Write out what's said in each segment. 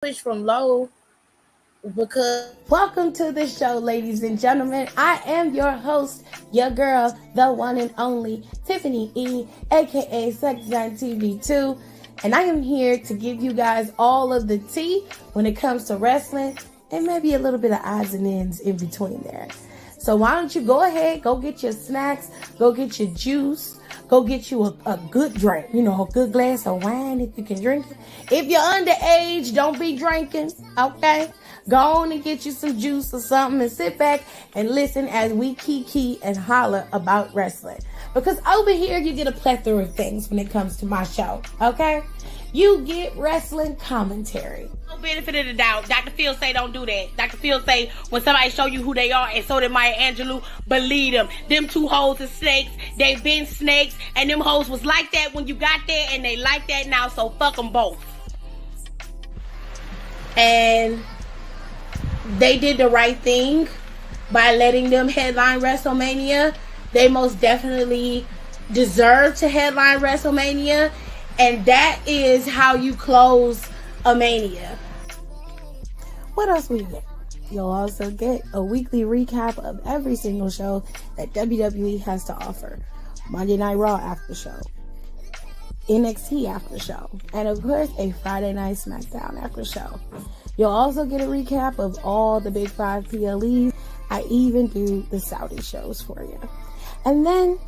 Switch from low because Welcome to the show, ladies and gentlemen. I am your host, your girl, the one and only Tiffany E, aka Smackdown TV2, and I am here to give you guys all of the tea when it comes to wrestling and maybe a little bit of odds and ends in between there. So why don't you go ahead, go get your snacks, go get your juice, go get you a good drink, a good glass of wine if you can drink it. If you're underage, don't be drinking, okay? Go on and get you some juice or something and sit back and listen as we kiki and holler about wrestling. Because over here, you get a plethora of things when it comes to my show, okay? You get wrestling commentary. no benefit of the doubt. Dr. Phil say don't do that. Dr. Phil say when somebody show you who they are, and so did Maya Angelou, believe them. Them two hoes are snakes. They been snakes, and them hoes was like that when you got there, and they like that now, so fuck them both. And they did the right thing by letting them headline WrestleMania. They most definitely deserve to headline WrestleMania, and that is how you close a mania. What else we get? You'll also get a weekly recap of every single show that WWE has to offer. Monday Night Raw after show, NXT after show, and of course a Friday Night Smackdown after show. You'll also get a recap of all the big 5 PLEs. I even do the Saudi shows for you. And then,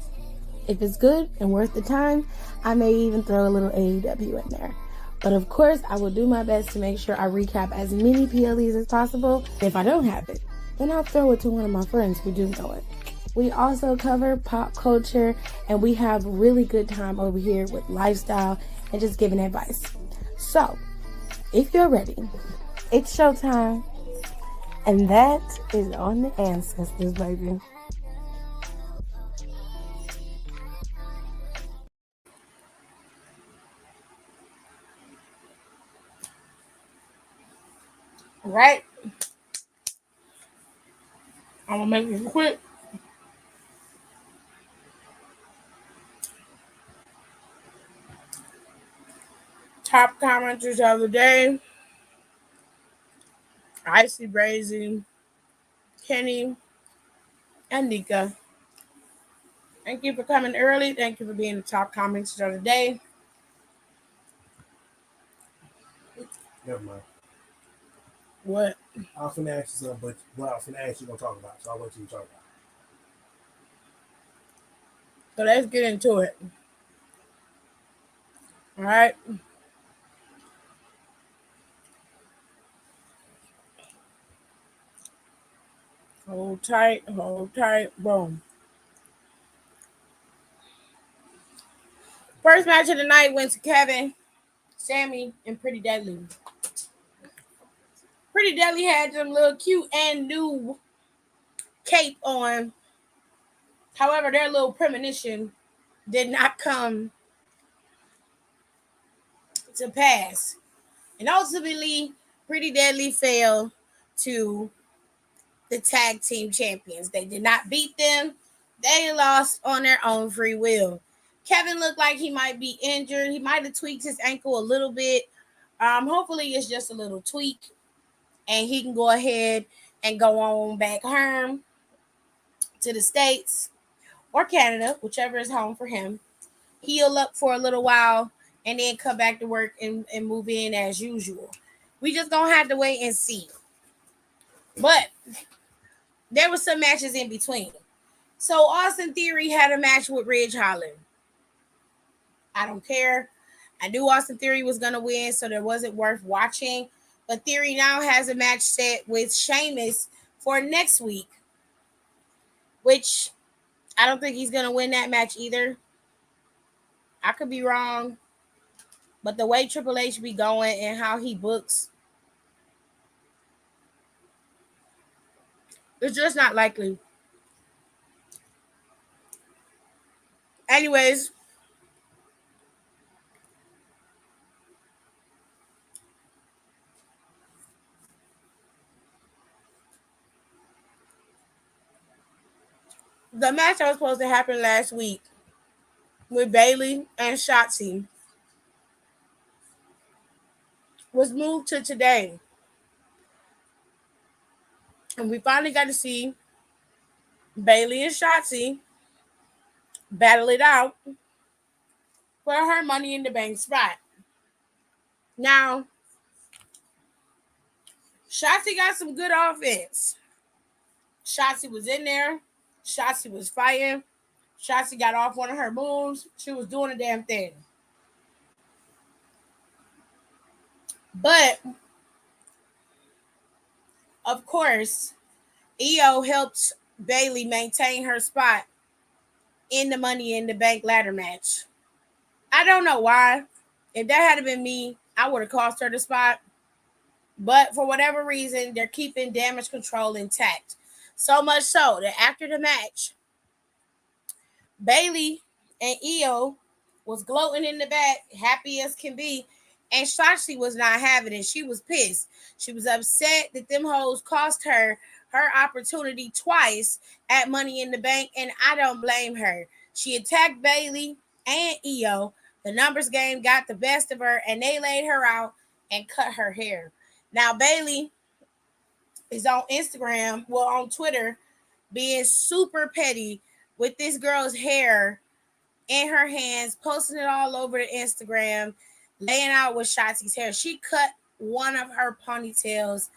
if it's good and worth the time, I may even throw a little AEW in there. But of course, I will do my best to make sure I recap as many PLEs as possible. If I don't have it, then I'll throw it to one of my friends who do know it. We also cover pop culture, and we have really good time over here with lifestyle and just giving advice. So, if you're ready, it's showtime, and that is on the ancestors, baby. Right? I'm gonna make this quick. Top commenters of the day: Icy Brazy, Kenny, and Nika. Thank you for coming early. Thank you for being the top commenters of the day. Never mind. What? I was finna ask you something, but what I was finna ask you gonna talk about, so I'll wait till you talk about So let's get into it. All right. Hold tight, boom. First match of the night went to Kevin, Sammy, and Pretty Deadly. Pretty Deadly had them little cute and new cape on. However, their little premonition did not come to pass. And ultimately, Pretty Deadly fell to the tag team champions. They did not beat them. They lost on their own free will. Kevin looked like he might be injured. He might have tweaked his ankle a little bit. Hopefully, it's just a little tweak, and he can go ahead and go on back home to the States or Canada, whichever is home for him. Heal up for a little while and then come back to work and move in as usual. We just gonna have to wait and see. But there were some matches in between. So Austin Theory had a match with Ridge Holland. I don't care. I knew Austin Theory was gonna win, so there wasn't worth watching. But Theory now has a match set with Sheamus for next week, which I don't think he's gonna win that match either. I could be wrong, but the way Triple H be going and how he books, it's just not likely. Anyways, the match that was supposed to happen last week with Bayley and Shotzi was moved to today. And we finally got to see Bailey and Shotzi battle it out for her Money in the Bank spot. Now, Shotzi got some good offense. Shotzi was in there. Shotzi was fighting. Shotzi got off one of her moves. She was doing a damn thing. But, of course, EO helped Bailey maintain her spot in the Money in the Bank ladder match. I don't know why. If that had been me, I would have cost her the spot. But for whatever reason, they're keeping damage control intact. So much so that after the match, Bailey and Io was gloating in the back, happy as can be. And Shotzi was not having it. She was pissed. She was upset that them hoes cost her opportunity twice at Money in the Bank, and I don't blame her. She attacked Bailey and Io. The numbers game got the best of her, and they laid her out and cut her hair. Now Bailey is on Instagram, well on Twitter, being super petty with this girl's hair in her hands, posting it all over the Instagram, laying out with Shotzi's hair. She cut one of her ponytails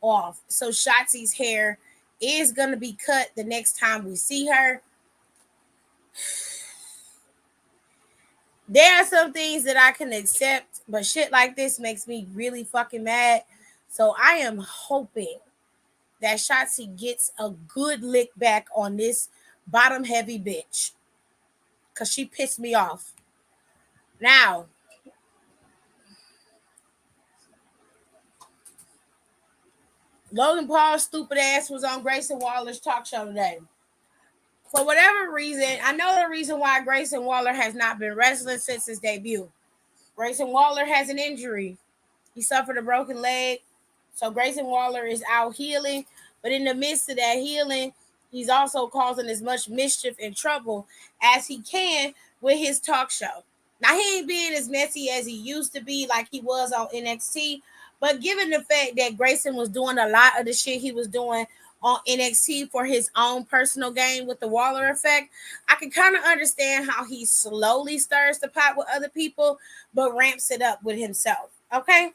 off. So Shotzi's hair is going to be cut the next time we see her. There are some things that I can accept, but shit like this makes me really fucking mad. So I am hoping that Shotzi gets a good lick back on this bottom heavy bitch, because she pissed me off. Now, Logan Paul's stupid ass was on Grayson Waller's talk show today. For whatever reason, I know the reason why Grayson Waller has not been wrestling since his debut. Grayson Waller has an injury. He suffered a broken leg. So Grayson Waller is out healing. But in the midst of that healing, he's also causing as much mischief and trouble as he can with his talk show. Now, he ain't being as messy as he used to be, like he was on NXT. But given the fact that Grayson was doing a lot of the shit he was doing on NXT for his own personal gain with the Waller effect, I can kind of understand how he slowly stirs the pot with other people, but ramps it up with himself. Okay?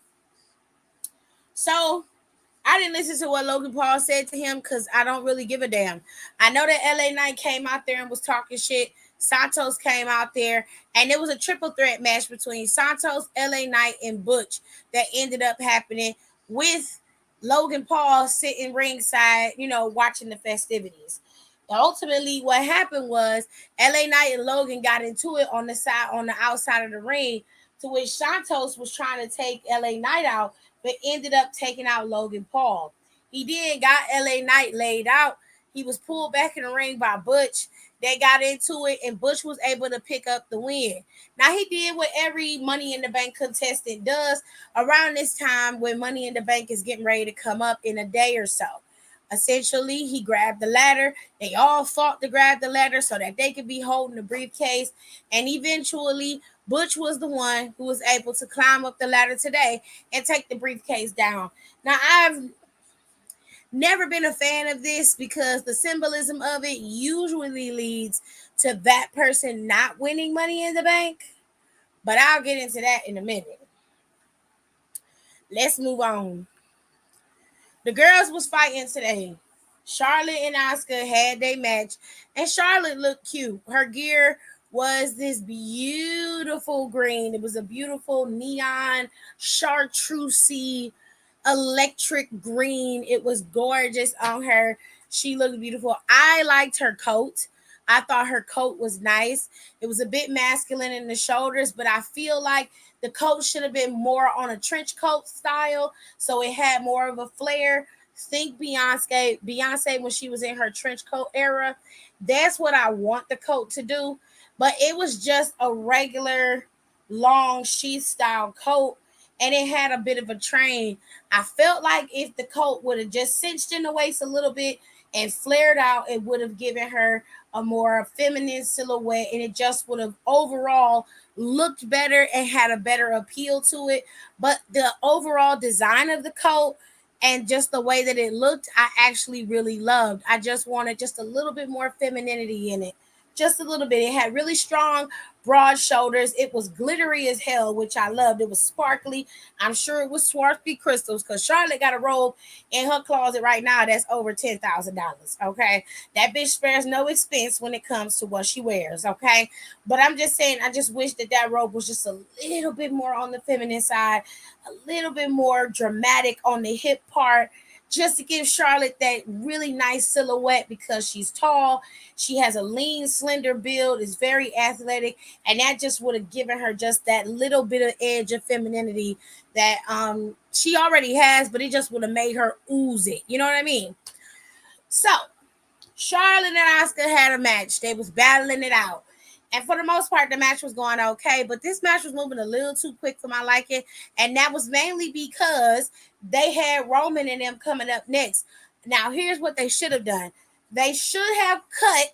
So, I didn't listen to what Logan Paul said to him because I don't really give a damn. I know that LA Knight came out there and was talking shit. Santos came out there, and it was a triple threat match between Santos, LA Knight, and Butch that ended up happening with Logan Paul sitting ringside, watching the festivities. Ultimately, what happened was LA Knight and Logan got into it on the outside of the ring, to which Santos was trying to take LA Knight out, but ended up taking out Logan Paul. He then got LA Knight laid out. He was pulled back in the ring by Butch. They got into it, and Butch was able to pick up the win. Now, he did what every Money in the Bank contestant does around this time when Money in the Bank is getting ready to come up in a day or so. Essentially, he grabbed the ladder. They all fought to grab the ladder so that they could be holding the briefcase. And eventually, Butch was the one who was able to climb up the ladder today and take the briefcase down. Now, I've never been a fan of this because the symbolism of it usually leads to that person not winning Money in the Bank. But I'll get into that in a minute. Let's move on. The girls was fighting today. Charlotte and Asuka had their match, and Charlotte looked cute. Her gear was this beautiful green. It was a beautiful neon chartreusey electric green. It was gorgeous on her. She looked beautiful. I liked her coat. I thought her coat was nice. It was a bit masculine in the shoulders, but I feel like the coat should have been more on a trench coat style, so it had more of a flare. Think Beyonce when she was in her trench coat era. That's what I want the coat to do. But it was just a regular long sheath style coat, and it had a bit of a train. I felt like if the coat would have just cinched in the waist a little bit, and flared out, it would have given her a more feminine silhouette, and it just would have overall looked better and had a better appeal to it. But the overall design of the coat and just the way that it looked, I actually really loved. I just wanted just a little bit more femininity in it. Just a little bit. It had really strong, broad shoulders. It was glittery as hell, which I loved. It was sparkly. I'm sure it was sparkly crystals because Charlotte got a robe in her closet right now that's over $10,000. Okay. That bitch spares no expense when it comes to what she wears. Okay. But I'm just saying, I just wish that that robe was just a little bit more on the feminine side, a little bit more dramatic on the hip part, just to give Charlotte that really nice silhouette because she's tall. She has a lean, slender build, is very athletic, and that just would have given her just that little bit of edge of femininity that she already has, but it just would have made her ooze it. You know what I mean? So Charlotte and Asuka had a match. They was battling it out. And for the most part, the match was going okay, but this match was moving a little too quick for my liking. And that was mainly because they had Roman and them coming up next. Now, here's what they should have done. They should have cut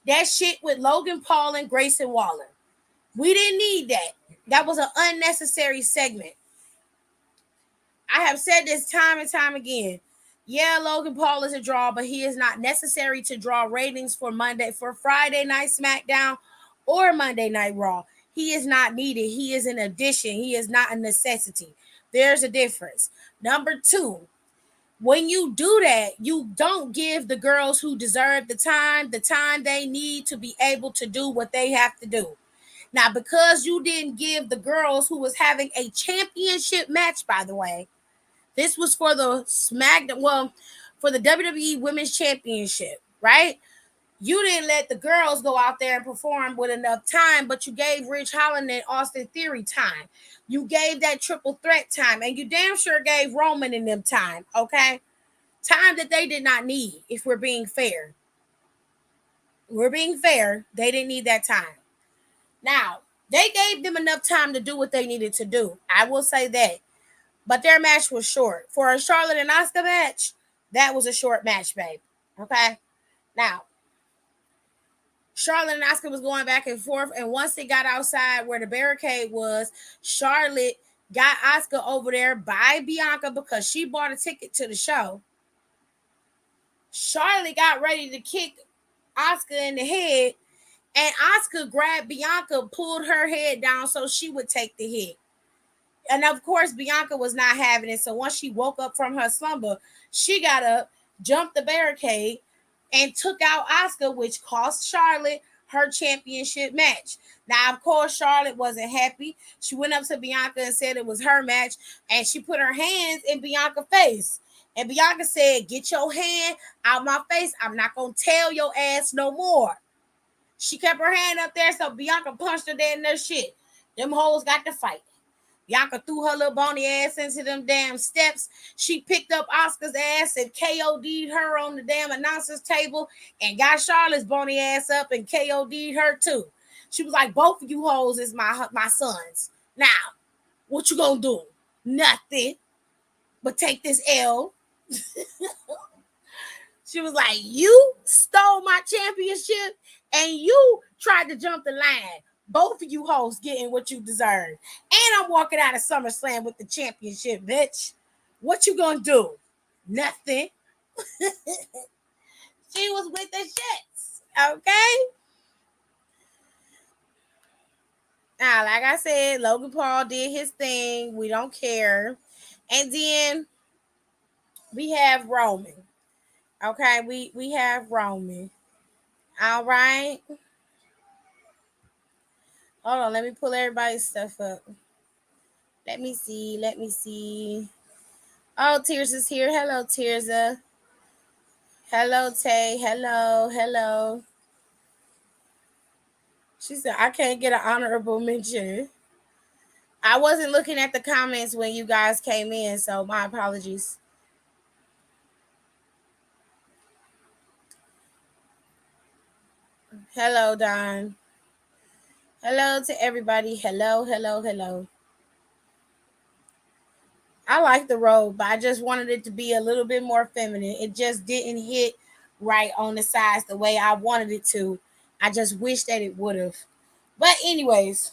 that shit with Logan Paul and Grayson Waller. We didn't need that. That was an unnecessary segment. I have said this time and time again. Yeah, Logan Paul is a draw, but he is not necessary to draw ratings for Friday Night SmackDown or Monday Night Raw. He is not needed. He is an addition. He is not a necessity. There's a difference. Number two, when you do that, you don't give the girls who deserve the time they need to be able to do what they have to do. Now, because you didn't give the girls who was having a championship match, by the way, this was for the Smackdown, well, for the WWE Women's Championship, right? You didn't let the girls go out there and perform with enough time, but you gave Rich Holland and Austin Theory time. You gave that triple threat time, and you damn sure gave Roman and them time, okay? Time that they did not need, if we're being fair. We're being fair. They didn't need that time. Now, they gave them enough time to do what they needed to do. I will say that. But their match was short. For a Charlotte and Asuka match, that was a short match, babe. Okay? Now, Charlotte and Asuka was going back and forth, and once they got outside where the barricade was, Charlotte got Asuka over there by Bianca because she bought a ticket to the show. Charlotte got ready to kick Asuka in the head, and Asuka grabbed Bianca, pulled her head down so she would take the hit. And of course, Bianca was not having it. So once she woke up from her slumber, she got up, jumped the barricade, and took out Asuka, which cost Charlotte her championship match. Now, of course, Charlotte wasn't happy. She went up to Bianca and said it was her match, and she put her hands in Bianca's face. And Bianca said, "Get your hand out my face. I'm not going to tell your ass no more." She kept her hand up there, so Bianca punched her dead in their shit. Them hoes got to fight. Bianca threw her little bony ass into them damn steps. She picked up Asuka's ass and KOD'd her on the damn announcer's table and got Charlotte's bony ass up and KOD'd her too. She was like, "Both of you hoes is my sons. Now, what you gonna do? Nothing but take this L." She was like, "You stole my championship and you tried to jump the line. Both of you hoes getting what you deserve. And I'm walking out of SummerSlam with the championship, bitch. What you gonna do? Nothing." She was with the shits, okay? Now, like I said, Logan Paul did his thing. We don't care. And then we have Roman. Okay, we have Roman. All right. Hold on, let me pull everybody's stuff up. Let me see. Oh, Tears is here. Hello, Tearsa. Hello, Tay. Hello. She said, "I can't get an honorable mention." I wasn't looking at the comments when you guys came in, so my apologies. Hello, Don. Hello to everybody. Hello. I like the robe, but I just wanted it to be a little bit more feminine. It just didn't hit right on the sides the way I wanted it to. I just wish that it would have. But anyways,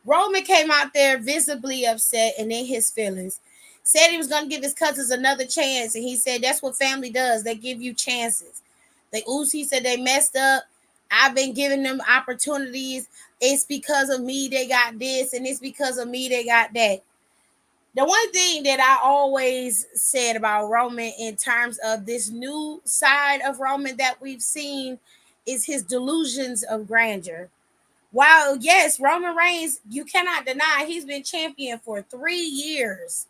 Roman came out there visibly upset and in his feelings. Said he was going to give his cousins another chance, and he said that's what family does. They give you chances. The Uzi said they messed up. I've been giving them opportunities. It's because of me they got this, and it's because of me they got that. The one thing that I always said about Roman in terms of this new side of Roman that we've seen is his delusions of grandeur. While yes, Roman Reigns, you cannot deny he's been champion for 3 years.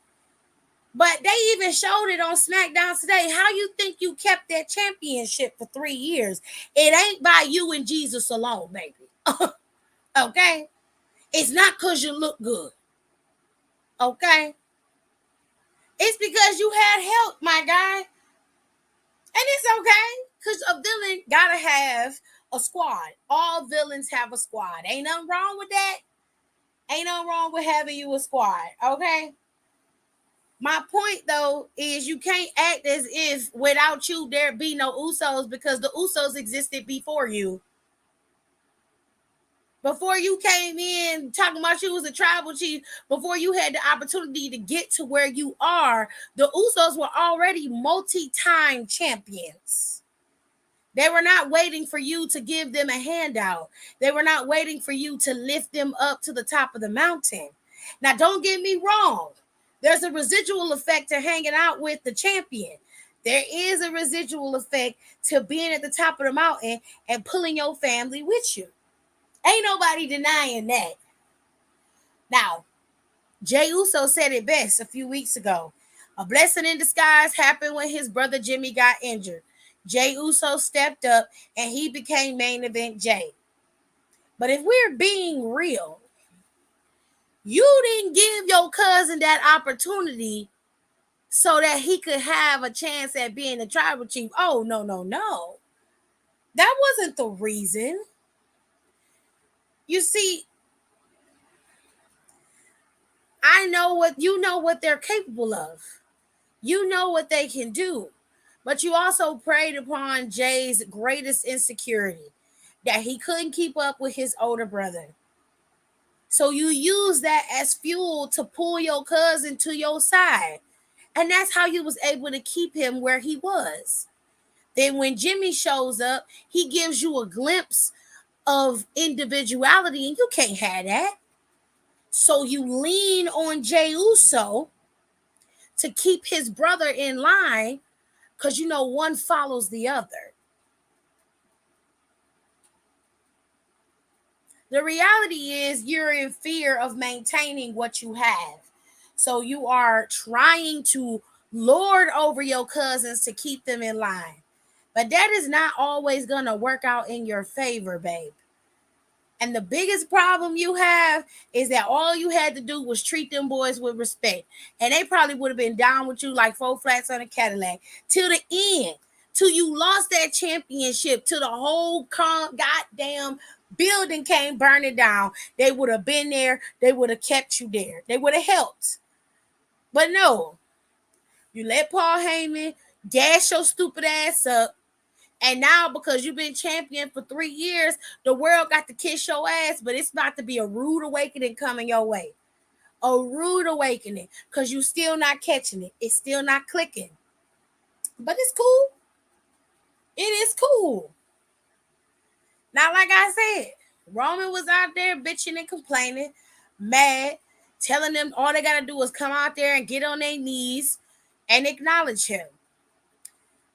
But they even showed it on Smackdown today. How you think you kept that championship for 3 years? It ain't by you and Jesus alone, baby. Okay? It's not because you look good. Okay? It's because you had help, my guy. And it's okay. Because a villain gotta have a squad. All villains have a squad. Ain't nothing wrong with that. Ain't nothing wrong with having you a squad. Okay? My point though is you can't act as if without you there be no Usos because the Usos existed before you. Before you came in talking about you was a tribal chief, before you had the opportunity to get to where you are, the Usos were already multi-time champions. They were not waiting for you to give them a handout. They were not waiting for you to lift them up to the top of the mountain. Now, don't get me wrong. There's a residual effect to hanging out with the champion. There is a residual effect to being at the top of the mountain and pulling your family with you. Ain't nobody denying that. Now, Jey Uso said it best a few weeks ago. A blessing in disguise happened when his brother Jimmy got injured. Jey Uso stepped up and he became main event Jey. But if we're being real, you didn't give your cousin that opportunity so that he could have a chance at being the tribal chief. Oh, no, no, no. That wasn't the reason. You see, I know what they're capable of. You know what they can do. But you also preyed upon Jay's greatest insecurity, that he couldn't keep up with his older brother. So you use that as fuel to pull your cousin to your side. And that's how you was able to keep him where he was. Then when Jimmy shows up, he gives you a glimpse of individuality, and you can't have that. So you lean on Jey Uso to keep his brother in line because you know one follows the other. The reality is you're in fear of maintaining what you have. So you are trying to lord over your cousins to keep them in line. But that is not always going to work out in your favor, babe. And the biggest problem you have is that all you had to do was treat them boys with respect. And they probably would have been down with you like 4 flats on a Cadillac till the end. Till you lost that championship, till the whole goddamn building came burning down. They would have been there. They would have kept you there. They would have helped. But no, you let Paul Heyman gas your stupid ass up. And now, because you've been champion for 3 years, the world got to kiss your ass, but it's about to be a rude awakening coming your way. A rude awakening, because you still not catching it. It's still not clicking. But it's cool. It is cool. Now, like I said, Roman was out there bitching and complaining, mad, telling them all they got to do is come out there and get on their knees and acknowledge him.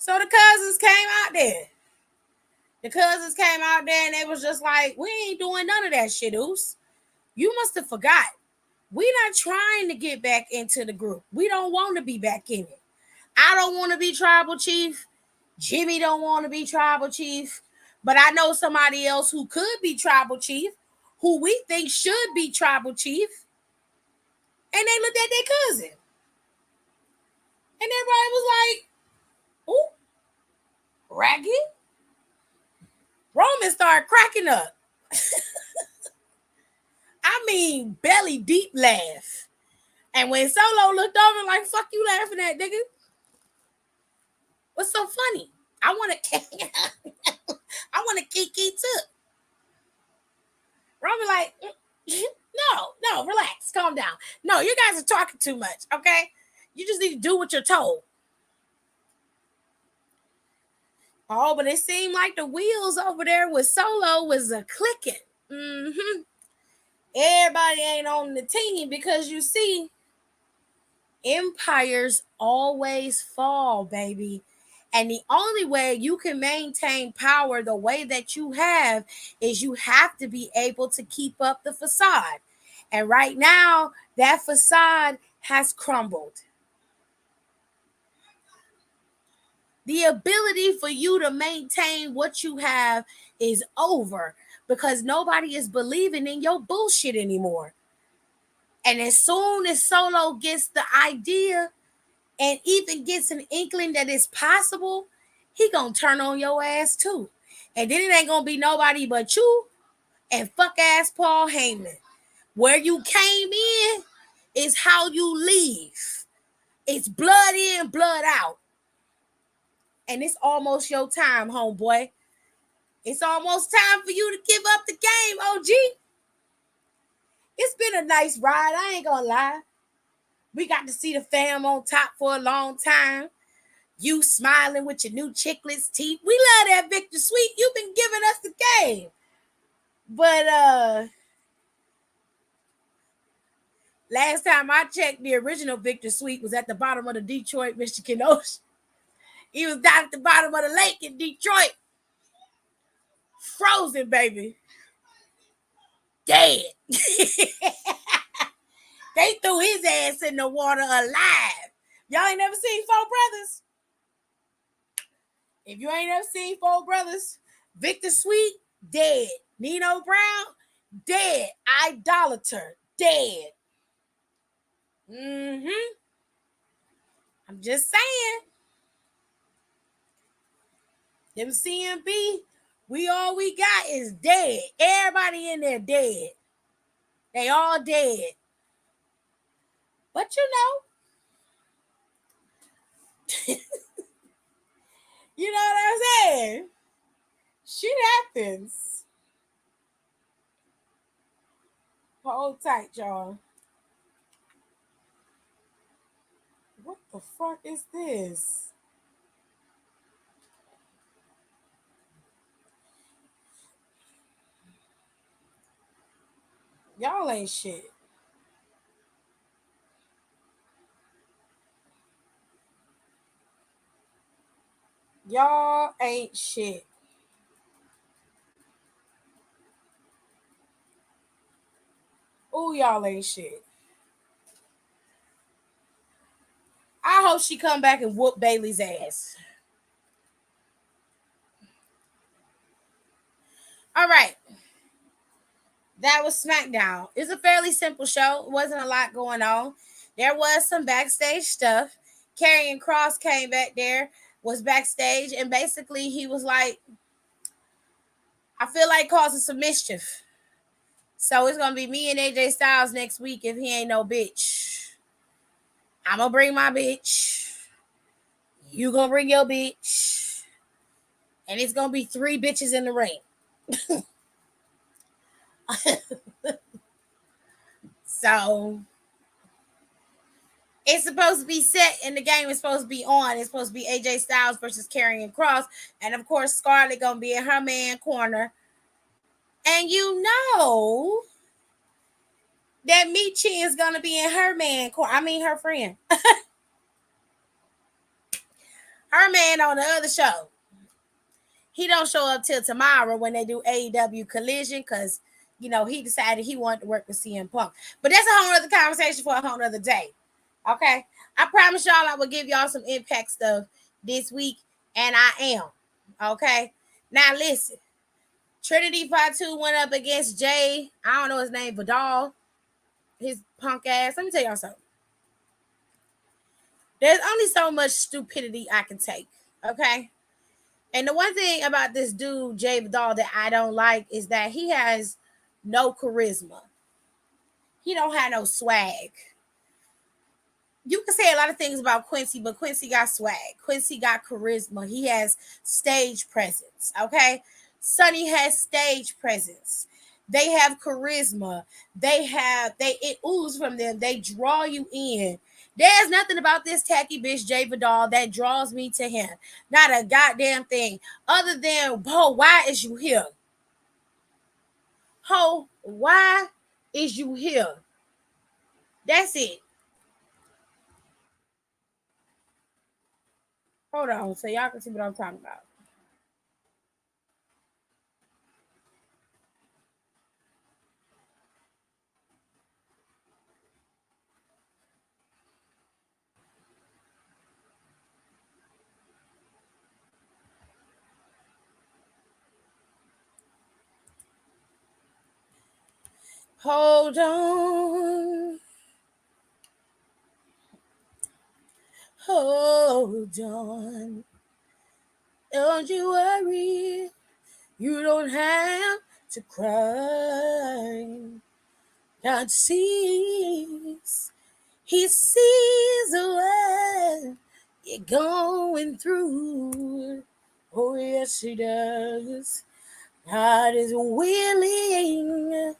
So the cousins came out there. The cousins came out there and they was just like, we ain't doing none of that shit, Oos. You must have forgot. We not trying to get back into the group. We don't want to be back in it. I don't want to be tribal chief. Jimmy don't want to be tribal chief. But I know somebody else who could be tribal chief, who we think should be tribal chief. And they looked at their cousin. And everybody was like, ooh, Ragged. Roman started cracking up. I mean, belly deep laugh. And when Solo looked over like, fuck you laughing at, nigga? What's so funny? I want to I want to Kiki too. Roman like, no, relax, calm down. No, you guys are talking too much, okay? You just need to do what you're told. Oh, but it seemed like the wheels over there with Solo was a clicking. Mm-hmm. Everybody ain't on the team because you see, empires always fall, baby. And the only way you can maintain power the way that you have is you have to be able to keep up the facade. And right now, that facade has crumbled. The ability for you to maintain what you have is over because nobody is believing in your bullshit anymore. And as soon as Solo gets the idea and even gets an inkling that it's possible, he gonna turn on your ass too. And then it ain't gonna be nobody but you and fuck ass Paul Heyman. Where you came in is how you leave. It's blood in, blood out. And it's almost your time, homeboy. It's almost time for you to give up the game, OG. It's been a nice ride, I ain't gonna lie. We got to see the fam on top for a long time. You smiling with your new chiclets teeth. We love that Victor Sweet. You've been giving us the game. But last time I checked, the original Victor Sweet was at the bottom of the Detroit, Michigan Ocean. He was down at the bottom of the lake in Detroit. Frozen, baby. Dead. They threw his ass in the water alive. Y'all ain't never seen Four Brothers? If you ain't ever seen Four Brothers, Victor Sweet, dead. Nino Brown, dead. Idolater, dead. Mm-hmm. I'm just saying. Them CMB, all we got is dead. Everybody in there dead. They all dead. But you know, you know what I'm saying? Shit happens. Hold tight, y'all. What the fuck is this? Y'all ain't shit. Y'all ain't shit. Ooh, y'all ain't shit. I hope she come back and whoop Bailey's ass. All right. That was Smackdown. It's a fairly simple show. It wasn't a lot going on. There was some backstage stuff. Karrion Kross came back there, was backstage, and basically he was like, I feel like causing some mischief. So it's going to be me and AJ Styles next week if he ain't no bitch. I'm going to bring my bitch. You going to bring your bitch. And it's going to be 3 bitches in the ring. So it's supposed to be set and the game is supposed to be on. It's supposed to be AJ Styles versus Karrion Kross. And of course, Scarlett going to be in her man corner. And you know that Michi is going to be in her man corner. I mean, her friend. Her man on the other show. He don't show up till tomorrow when they do AEW Collision because, you know, he decided he wanted to work with CM Punk. But that's a whole other conversation for a whole other day. Okay? I promise y'all I will give y'all some Impact stuff this week, and I am. Okay? Now, listen. Trinity Fatu went up against Jay. I don't know his name, Vidal. His punk ass. Let me tell y'all something. There's only so much stupidity I can take. Okay? And the one thing about this dude, Jay Vidal, that I don't like is that he has no charisma. He don't have no swag. you can say a lot of things about Quincy, but Quincy got swag. Quincy got charisma. He has stage presence. Okay. Sonny has stage presence. They have charisma. It oozes from them. They draw you in. There's nothing about this tacky bitch Jay Vidal that draws me to him. Not a goddamn thing. Other than, Ho, why is you here? Ho, why is you here? That's it. Hold on, so y'all can see what I'm talking about. Hold on. Hold on. Don't you worry. You don't have to cry. God sees. He sees what you're going through. Oh, yes, he does. God is willing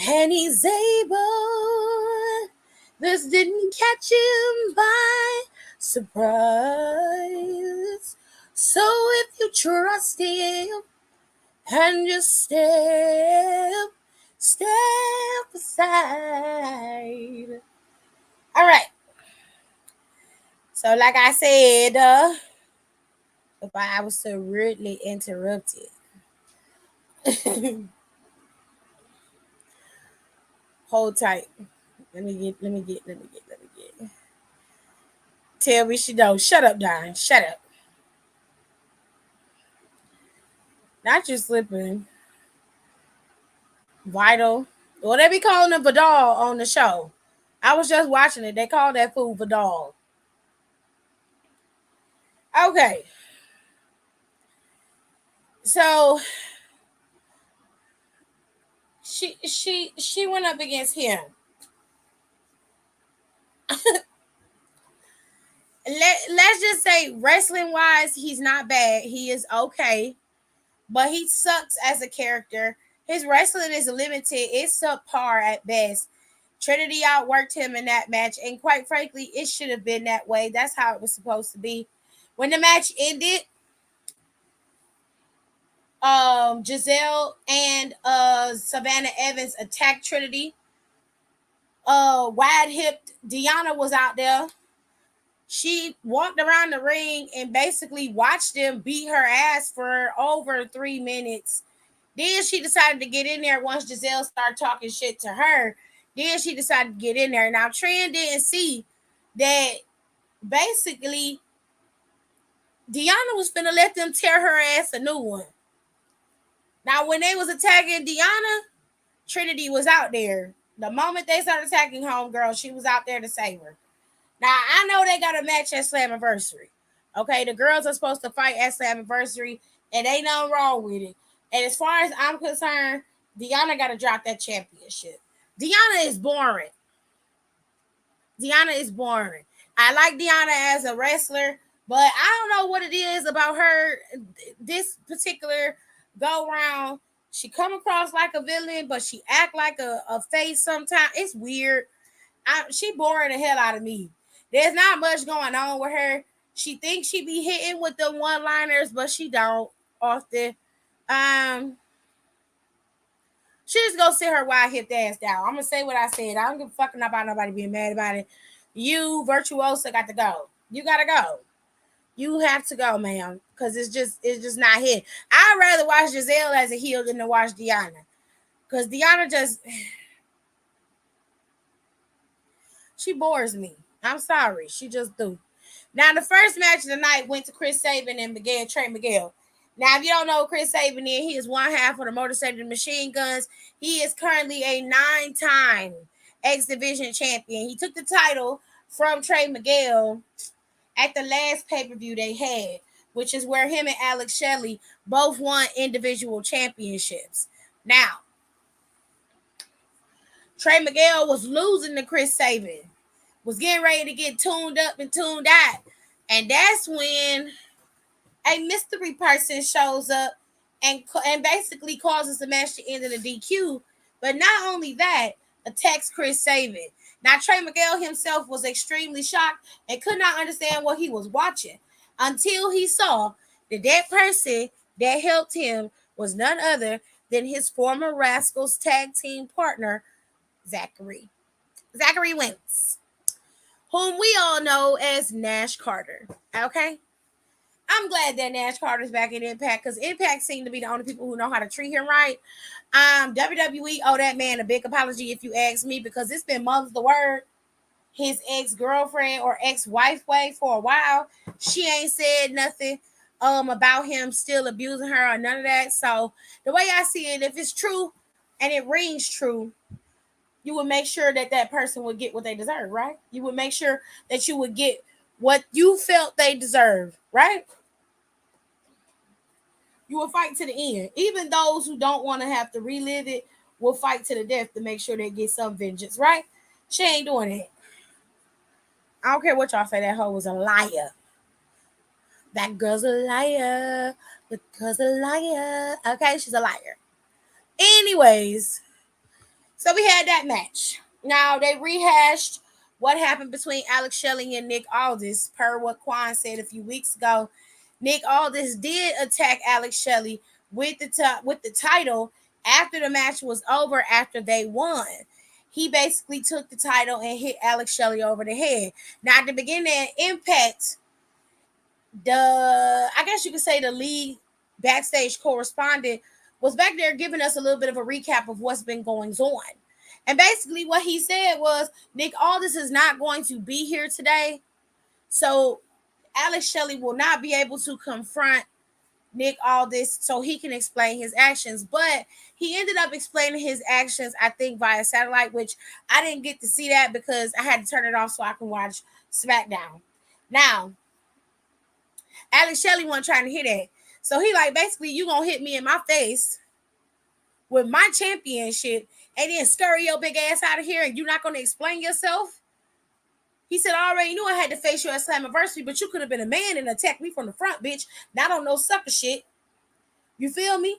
and he's able. This didn't catch him by surprise. So if you trust him and just step aside. All right. So, like I said, if I was so rudely interrupted. Hold tight. Let me get. Tell me she don't. Shut up, Don. Shut up. Not you slipping. Vital. Well, they be calling him Vidal on the show. I was just watching it. They call that fool Vidal. Okay. So she went up against him. Let's just say wrestling wise, he's not bad. He is okay, but he sucks as a character. His wrestling is limited. It's subpar at best. Trinity outworked him in that match, and quite frankly, it should have been that way. That's how it was supposed to be. When the match ended, Giselle and Savannah Evans attacked Trinity. Wide hipped Deanna was out there. She walked around the ring and basically watched them beat her ass for over 3 minutes. Then she decided to get in there once Giselle started talking shit to her. Then she decided to get in there. Now, Tran didn't see that basically Deanna was finna let them tear her ass a new one. Now, when they was attacking Deanna, Trinity was out there. The moment they started attacking Homegirl, she was out there to save her. Now, I know they got a match at Slammiversary. Okay, the girls are supposed to fight at Slammiversary, and ain't nothing wrong with it. And as far as I'm concerned, Deanna got to drop that championship. Deanna is boring. Deanna is boring. I like Deanna as a wrestler, but I don't know what it is about her this particular go round. She come across like a villain, but she act like a face sometimes. It's weird. She boring the hell out of me. There's not much going on with her. She thinks she be hitting with the one-liners, but she don't often. She just go sit her wide hipped ass down. I'm gonna say what I said. I don't give a fuck about nobody being mad about it. You, Virtuosa, got to go. You gotta go. You have to go, ma'am, because it's just not here. I'd rather watch Giselle as a heel than to watch Deanna, because Deanna just she bores me. I'm sorry, she just do. Now the first match of the night went to Chris Sabin and Trey Miguel. Now, if you don't know Chris Sabin, he is one half of the Motor City Machine Guns. He is currently a 9-time X Division champion. He took the title from Trey Miguel at the last pay-per-view they had, which is where him and Alex Shelley both won individual championships. Now, Trey Miguel was losing to Chris Sabin. was getting ready to get tuned up and tuned out. And that's when a mystery person shows up and basically causes the match to end in a DQ. But not only that, attacks Chris Sabin. Now, Trey Miguel himself was extremely shocked and could not understand what he was watching until he saw that person that helped him was none other than his former Rascals tag team partner, Zachary Wentz, whom we all know as Nash Carter. Okay? I'm glad that Nash Carter's back in Impact because Impact seem to be the only people who know how to treat him right. WWE owe that man a big apology if you ask me, because it's been months the word his ex-girlfriend or ex-wife way for a while. She ain't said nothing about him still abusing her or none of that. So the way I see it, if it's true and it rings true, you would make sure that person would get what they deserve, right? You would make sure that you would get what you felt they deserved, right? You will fight to the end. Even those who don't want to have to relive it will fight to the death to make sure they get some vengeance, right? She ain't doing it. I don't care what y'all say, that hoe was a liar. That girl's a liar. The girl's a liar. Okay, she's a liar. Anyways, so we had that match. Now, they rehashed what happened between Alex Shelley and Nick Aldis, per what Quan said a few weeks ago. Nick Aldis did attack Alex Shelley with the title after the match was over, after they won. He basically took the title and hit Alex Shelley over the head. Now, at the beginning of Impact, I guess you could say the league backstage correspondent was back there giving us a little bit of a recap of what's been going on. And basically what he said was Nick Aldis is not going to be here today. So Alex Shelley will not be able to confront Nick Aldis so he can explain his actions. But he ended up explaining his actions, I think, via satellite, which I didn't get to see that because I had to turn it off so I can watch Smackdown. Now, Alex Shelley wasn't trying to hit that. So he like, basically, you gonna hit me in my face with my championship and then scurry your big ass out of here and you're not gonna explain yourself? He said, I already knew I had to face you at Slammiversary, but you could have been a man and attacked me from the front, bitch. Not on no sucker shit. You feel me?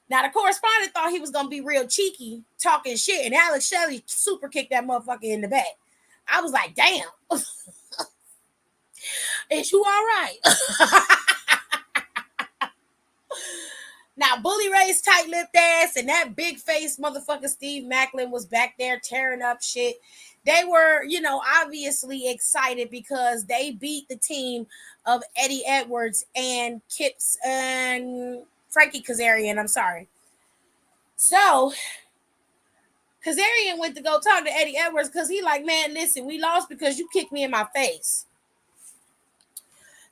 Now, the correspondent thought he was going to be real cheeky, talking shit, and Alex Shelley super kicked that motherfucker in the back. I was like, damn. Is you all right? Now, Bully Ray's tight-lipped ass and that big-faced motherfucker Steve Macklin was back there tearing up shit. They were, obviously excited because they beat the team of Eddie Edwards and Kips and Frankie Kazarian. I'm sorry. So, Kazarian went to go talk to Eddie Edwards because he like, man, listen, we lost because you kicked me in my face.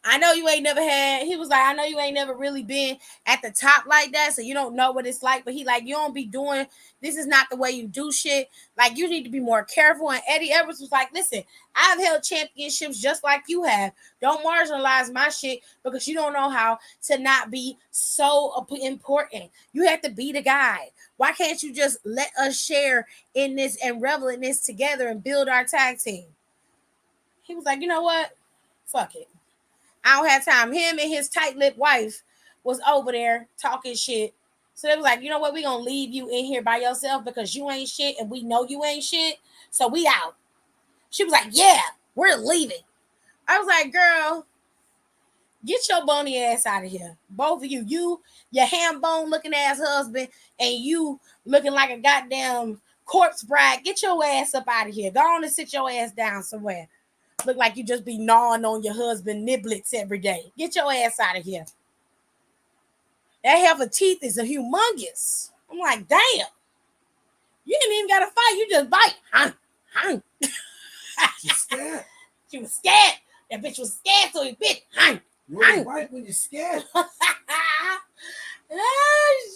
I know you ain't never he was like, I know you ain't never really been at the top like that, so you don't know what it's like, but he like, you don't be doing, this is not the way you do shit, like, you need to be more careful. And Eddie Edwards was like, listen, I've held championships just like you have. Don't marginalize my shit because you don't know how to not be so important. You have to be the guy. Why can't you just let us share in this and revel in this together and build our tag team? He was like, you know what? Fuck it. I don't have time. Him and his tight-lipped wife was over there talking shit. So they was like, you know what? We're going to leave you in here by yourself because you ain't shit and we know you ain't shit. So we out. She was like, yeah, we're leaving. I was like, girl, get your bony ass out of here. Both of you, your ham bone looking ass husband, and you looking like a goddamn corpse bride. Get your ass up out of here. Go on and sit your ass down somewhere. Look like you just be gnawing on your husband niblets every day. Get your ass out of here. That half of teeth is a humongous. I'm like, damn. You didn't even got to fight. You just bite. She's scared. She was scared. That bitch was scared, so he bit. You only bite when you're scared. Oh,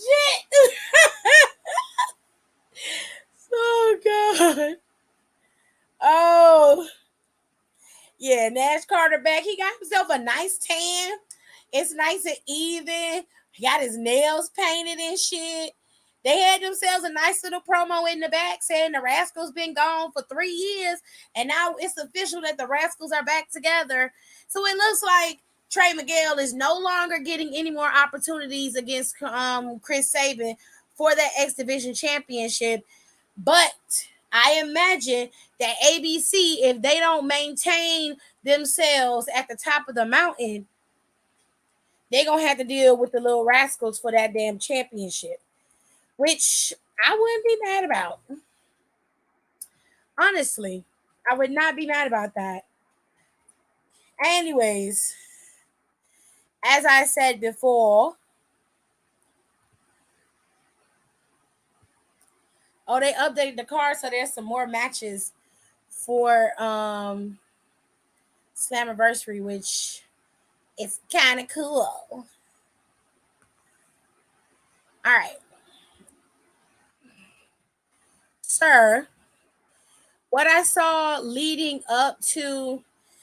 shit. Oh, God. Oh. Yeah, Nash Carter back. He got himself a nice tan. It's nice and even. He got his nails painted and shit. They had themselves a nice little promo in the back saying the Rascals been gone for 3 years, and now it's official that the Rascals are back together. So it looks like Trey Miguel is no longer getting any more opportunities against Chris Sabin for that X Division Championship. But I imagine that ABC, if they don't maintain themselves at the top of the mountain, they're going to have to deal with the little Rascals for that damn championship, which I wouldn't be mad about. Honestly, I would not be mad about that. Anyways, as I said before, oh, they updated the card, so there's some more matches for Slammiversary, which is kind of cool. All right, sir. What I saw leading up to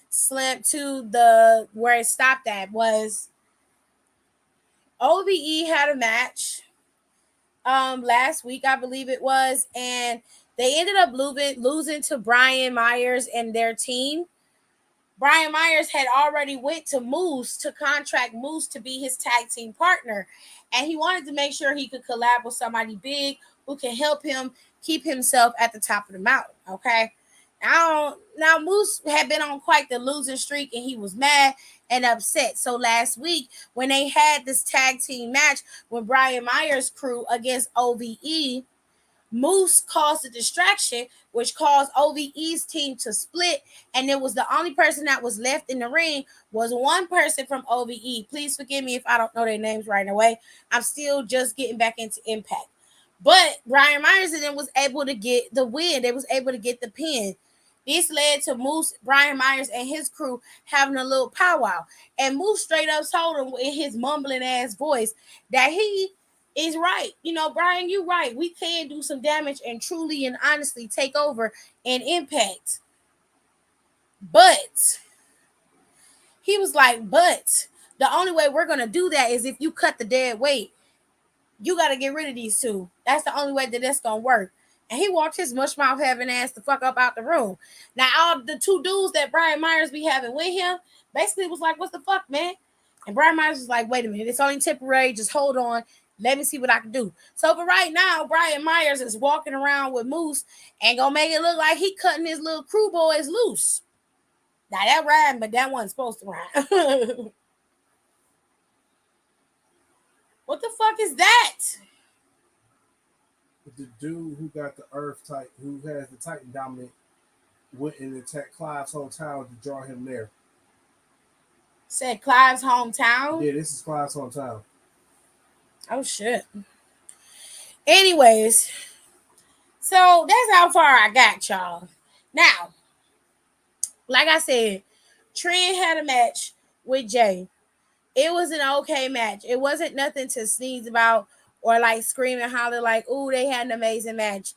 Slam to the where it stopped at was OVE had a match last week, I believe it was, and they ended up losing to Brian Myers and their team. Brian Myers had already went to Moose to contract Moose to be his tag team partner, and he wanted to make sure he could collab with somebody big who can help him keep himself at the top of the mountain. Okay. Now Moose had been on quite the losing streak, and he was mad and upset. So last week, when they had this tag team match with Brian Myers' crew against OVE, Moose caused a distraction, which caused OVE's team to split, and it was the only person that was left in the ring was one person from OVE. Please forgive me if I don't know their names right away. I'm still just getting back into Impact. But Brian Myers and them was able to get the win. They was able to get the pin. This led to Moose, Brian Myers, and his crew having a little powwow. And Moose straight up told him in his mumbling ass voice that he is right. You know, Brian, you right. We can do some damage and truly and honestly take over and impact. But he was like, but the only way we're going to do that is if you cut the dead weight. You got to get rid of these two. That's the only way that that's going to work. And he walked his mush mouth having ass the fuck up out the room. Now, all the two dudes that Brian Myers be having with him basically was like, what's the fuck, man? And Brian Myers was like, wait a minute, it's only temporary. Just hold on. Let me see what I can do. So, but right now, Brian Myers is walking around with Moose and gonna make it look like he cutting his little crew boys loose. Now, that rhymed, but that wasn't supposed to rhyme. What the fuck is that? The dude who got the Earth Titan, who has the Titan dominant, went and attacked Clive's hometown to draw him there. Said Clive's hometown? Yeah, this is Clive's hometown. Oh, shit. Anyways, so that's how far I got, y'all. Now, like I said, Trent had a match with Jay. It was an okay match. It wasn't nothing to sneeze about or like scream and holler like, ooh, they had an amazing match.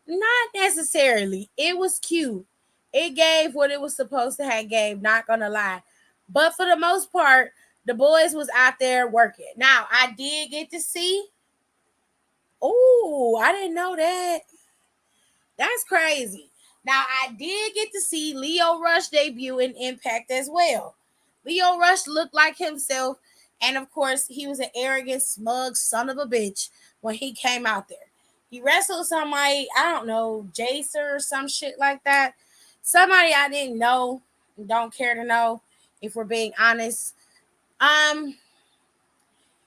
Not necessarily. It was cute. It gave what it was supposed to have gave, not gonna lie. But for the most part, the boys was out there working. Now, I did get to see. Oh, I didn't know that. That's crazy. Now, I did get to see Lio Rush debut in Impact as well. Lio Rush looked like himself. And of course, he was an arrogant, smug son of a bitch when he came out there. He wrestled somebody, I don't know, Jacer or some shit like that. Somebody I didn't know, don't care to know, if we're being honest.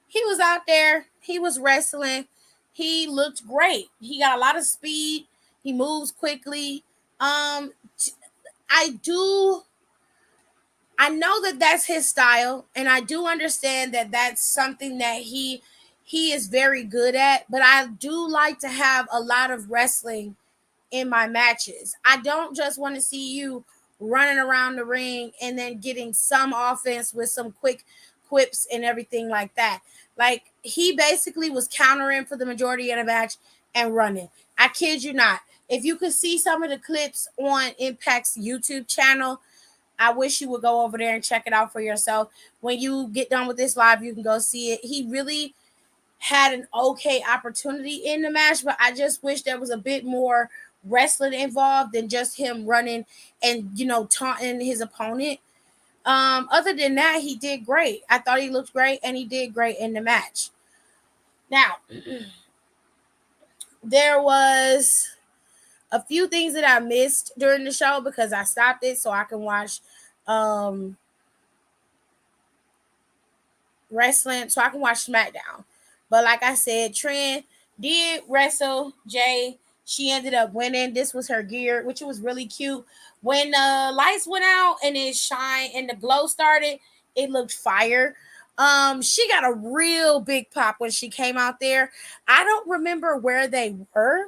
He was out there. He was wrestling. He looked great. He got a lot of speed. He moves quickly. I know that that's his style, and I do understand that that's something that he is very good at, but I do like to have a lot of wrestling in my matches. I don't just want to see you running around the ring and then getting some offense with some quick quips and everything like that. Like, he basically was countering for the majority of the match and running. I kid you not. If you could see some of the clips on Impact's YouTube channel, I wish you would go over there and check it out for yourself. When you get done with this live, you can go see it. He really had an okay opportunity in the match, but I just wish there was a bit more wrestling involved than just him running and taunting his opponent. Other than that, he did great. I thought he looked great and he did great in the match. Now, there was a few things that I missed during the show because I stopped it so I can watch wrestling, so I can watch Smackdown. But like I said, Trent did wrestle Jay. She ended up winning. This was her gear, which was really cute. When the lights went out and it shined and the glow started, it looked fire. She got a real big pop when she came out there. I don't remember where they were,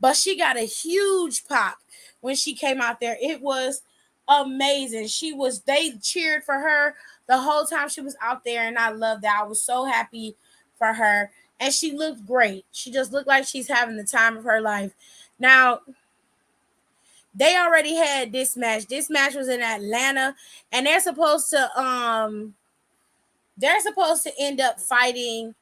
but she got a huge pop when she came out there. It was amazing. They cheered for her the whole time she was out there, and I loved that. I was so happy for her. And she looked great. She just looked like she's having the time of her life. Now, they already had this match. This match was in Atlanta, and they're supposed to end up fighting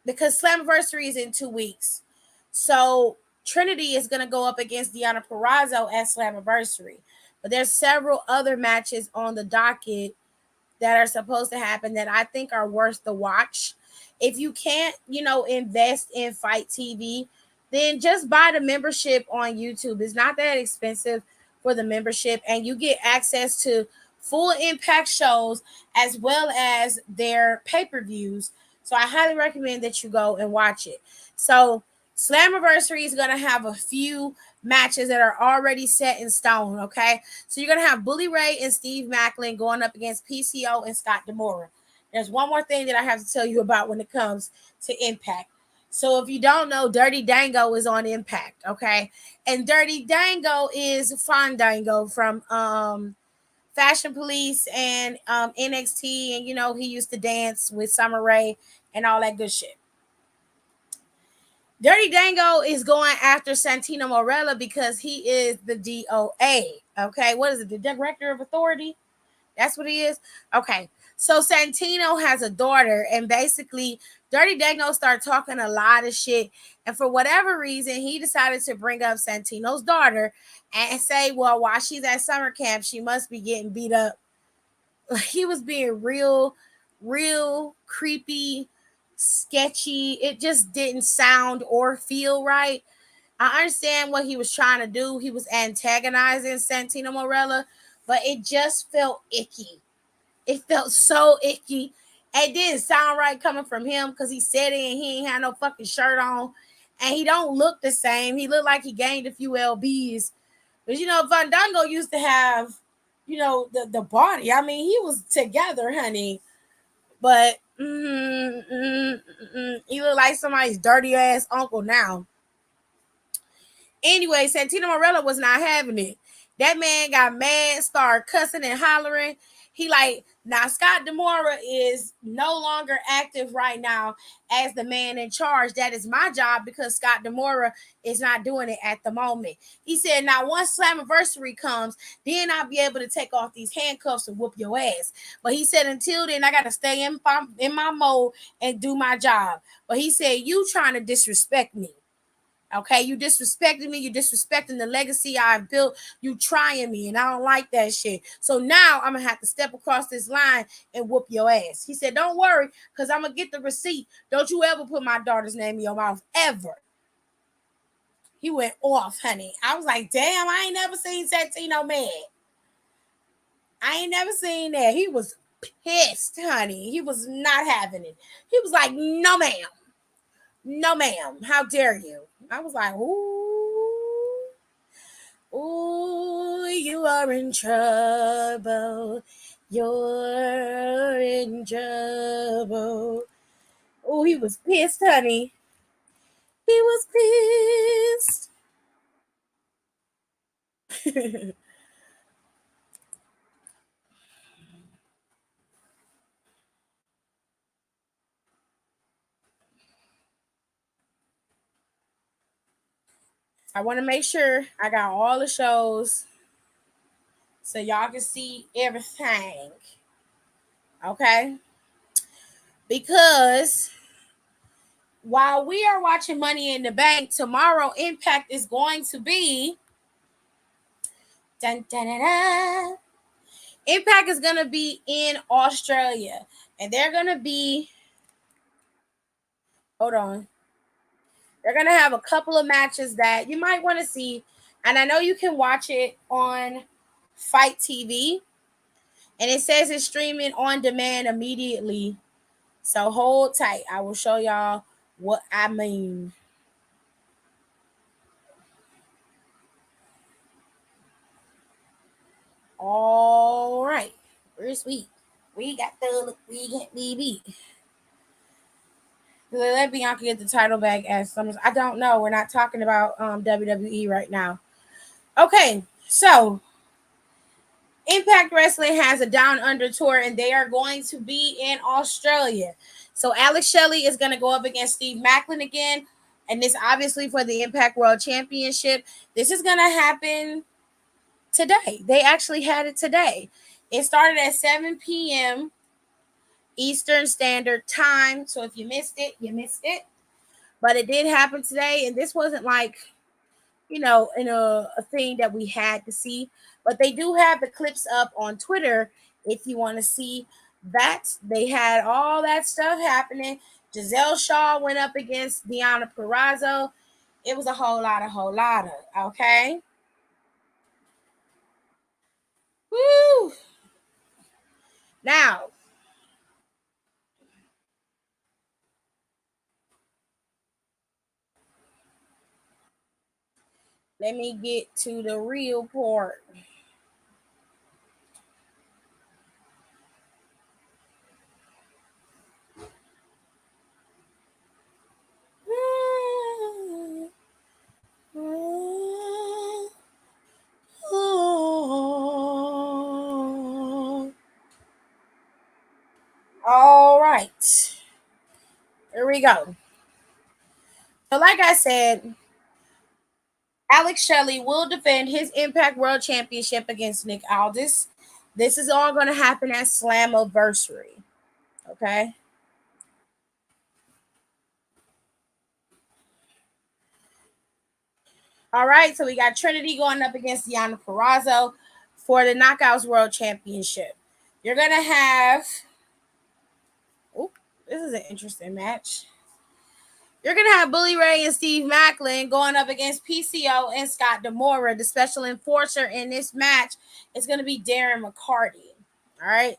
because Slammiversary is in 2 weeks. So Trinity is going to go up against Deonna Purrazzo at Slammiversary. But there's several other matches on the docket that are supposed to happen that I think are worth the watch. If you can't, invest in Fight TV, then just buy the membership on YouTube. It's not that expensive for the membership, and you get access to full Impact shows as well as their pay-per-views. So I highly recommend that you go and watch it. So Slammiversary is going to have a few matches that are already set in stone, okay? So you're going to have Bully Ray and Steve Macklin going up against PCO and Scott D'Amore. There's one more thing that I have to tell you about when it comes to Impact. So if you don't know, Dirty Dango is on Impact, okay? And Dirty Dango is Fandango from Fashion Police and NXT, and he used to dance with Summer Rae and all that good shit. Dirty Dango is going after Santino Marella because he is the DOA. Okay, what is it? The Director of Authority? That's what he is? Okay, so Santino has a daughter, and basically Dirty Dango started talking a lot of shit, and for whatever reason, he decided to bring up Santino's daughter and say, well, while she's at summer camp, she must be getting beat up. He was being real creepy, sketchy. It just didn't sound or feel right. I understand what he was trying to do. He was antagonizing Santino Marella, but it just felt icky. It felt so icky. It didn't sound right coming from him because he said it and he ain't had no fucking shirt on. And he don't look the same. He looked like he gained a few lbs. But Fandango used to have, the body. I mean, he was together, honey. But he looked like somebody's dirty ass uncle now. Anyway, Santino Marella was not having it. That man got mad, started cussing and hollering. He now Scott D'Amore is no longer active right now as the man in charge. That is my job because Scott D'Amore is not doing it at the moment. He said, now once Slammiversary comes, then I'll be able to take off these handcuffs and whoop your ass. But he said, until then, I got to stay in my mode and do my job. But he said, you trying to disrespect me. Okay, you disrespecting me. You disrespecting the legacy I've built. You trying me, and I don't like that shit. So now I'm gonna have to step across this line and whoop your ass. He said, "Don't worry, cause I'm gonna get the receipt. Don't you ever put my daughter's name in your mouth ever." He went off, honey. I was like, "Damn, I ain't never seen Santino mad. I ain't never seen that." He was pissed, honey. He was not having it. He was like, "No, ma'am. No, ma'am. How dare you?" I was like, ooh, you are in trouble. You're in trouble. Oh, he was pissed, honey. He was pissed. I want to make sure I got all the shows so y'all can see everything. Okay? Because while we are watching Money in the Bank, tomorrow Impact is going to be. Dun, dun, dun, dun. Impact is going to be in Australia. And they're going to be. Hold on. They're going to have a couple of matches that you might want to see. And I know you can watch it on Fight TV. And it says it's streaming on demand immediately. So hold tight. I will show y'all what I mean. All right. Where's we? We got the. Let Bianca get the title back as Summers. I don't know. We're not talking about WWE right now. Okay, so Impact Wrestling has a Down Under tour, and they are going to be in Australia. So Alex Shelley is going to go up against Steve Maclin again, and this obviously for the Impact World Championship. This is going to happen today. They actually had it today. It started at 7 p.m. Eastern Standard Time. So if you missed it, you missed it. But it did happen today, and this wasn't like, in a thing that we had to see. But they do have the clips up on Twitter if you want to see that. They had all that stuff happening. Giselle Shaw went up against Deonna Purrazzo. It was a whole lot of, okay? Woo! Now, let me get to the real part. All right. Here we go. So like I said, Alex Shelley will defend his Impact World Championship against Nick Aldis. This is all going to happen at Slammiversary. Okay. All right. So we got Trinity going up against Deonna Purrazzo for the Knockouts World Championship. You're going to have. Oh, this is an interesting match. You're going to have Bully Ray and Steve Maclin going up against PCO and Scott D'Amore. The special enforcer in this match is going to be Darren McCarty. All right.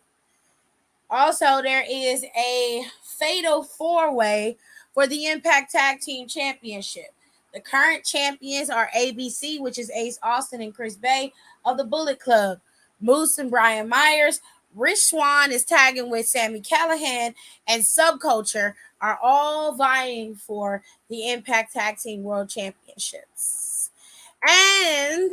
Also, there is a fatal four-way for the Impact Tag Team Championship. The current champions are ABC, which is Ace Austin and Chris Bay of the Bullet Club. Moose and Brian Myers. Rich Swann is tagging with Sami Callihan, and Subculture are all vying for the Impact Tag Team World Championships. And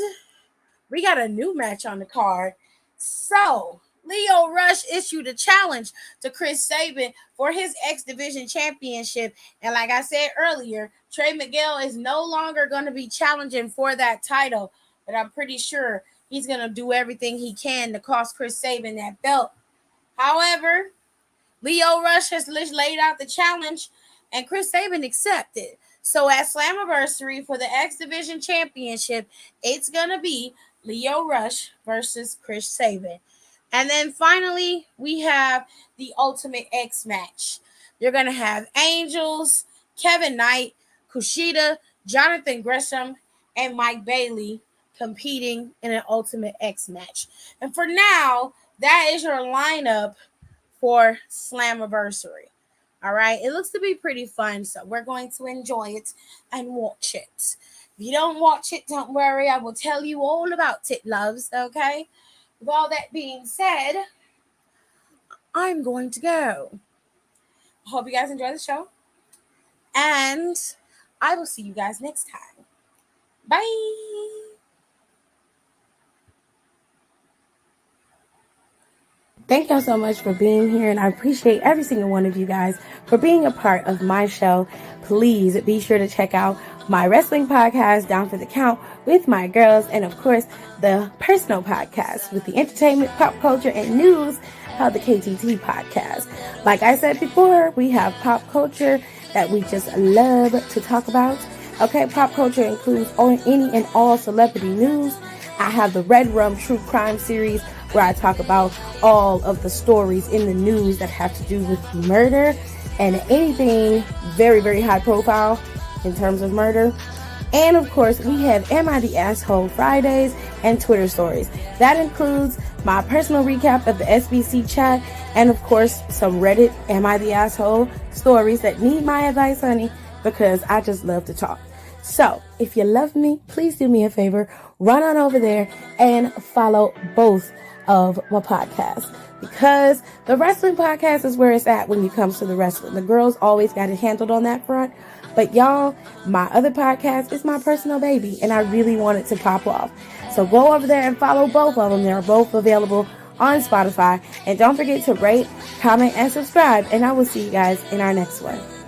we got a new match on the card. So, Lio Rush issued a challenge to Chris Sabin for his X Division Championship. And like I said earlier, Trey Miguel is no longer going to be challenging for that title. But I'm pretty sure he's going to do everything he can to cost Chris Sabin that belt. However, Lio Rush has laid out the challenge, and Chris Sabin accepted. So at Slammiversary for the X Division Championship, it's going to be Lio Rush versus Chris Sabin. And then finally, we have the Ultimate X match. You're going to have Angels, Kevin Knight, Kushida, Jonathan Gresham, and Mike Bailey competing in an Ultimate X match. And for now, that is your lineup for Slammiversary. All right. It looks to be pretty fun, so we're going to enjoy it and watch it. If you don't watch it, don't worry. I will tell you all about it, loves. Okay. With all that being said, I'm going to go. Hope you guys enjoy the show. And I will see you guys next time. Bye. Thank y'all so much for being here, and I appreciate every single one of you guys for being a part of my show. Please be sure to check out my wrestling podcast, Down for the Count, with my girls, and of course, the personal podcast with the entertainment, pop culture, and news called the KTT podcast. Like I said before, we have pop culture that we just love to talk about. Okay, pop culture includes any and all celebrity news. I have the Red Rum True Crime series where I talk about all of the stories in the news that have to do with murder and anything very, very high profile in terms of murder. And of course, we have Am I the Asshole Fridays and Twitter stories. That includes my personal recap of the SBC chat and of course some Reddit Am I the Asshole stories that need my advice, honey, because I just love to talk. So if you love me, please do me a favor, run on over there and follow both of my podcasts, because the wrestling podcast is where it's at when it comes to the wrestling. The girls always got it handled on that front. But y'all, my other podcast is my personal baby, and I really want it to pop off. So go over there and follow both of them. They're both available on Spotify. And don't forget to rate, comment, and subscribe. And I will see you guys in our next one.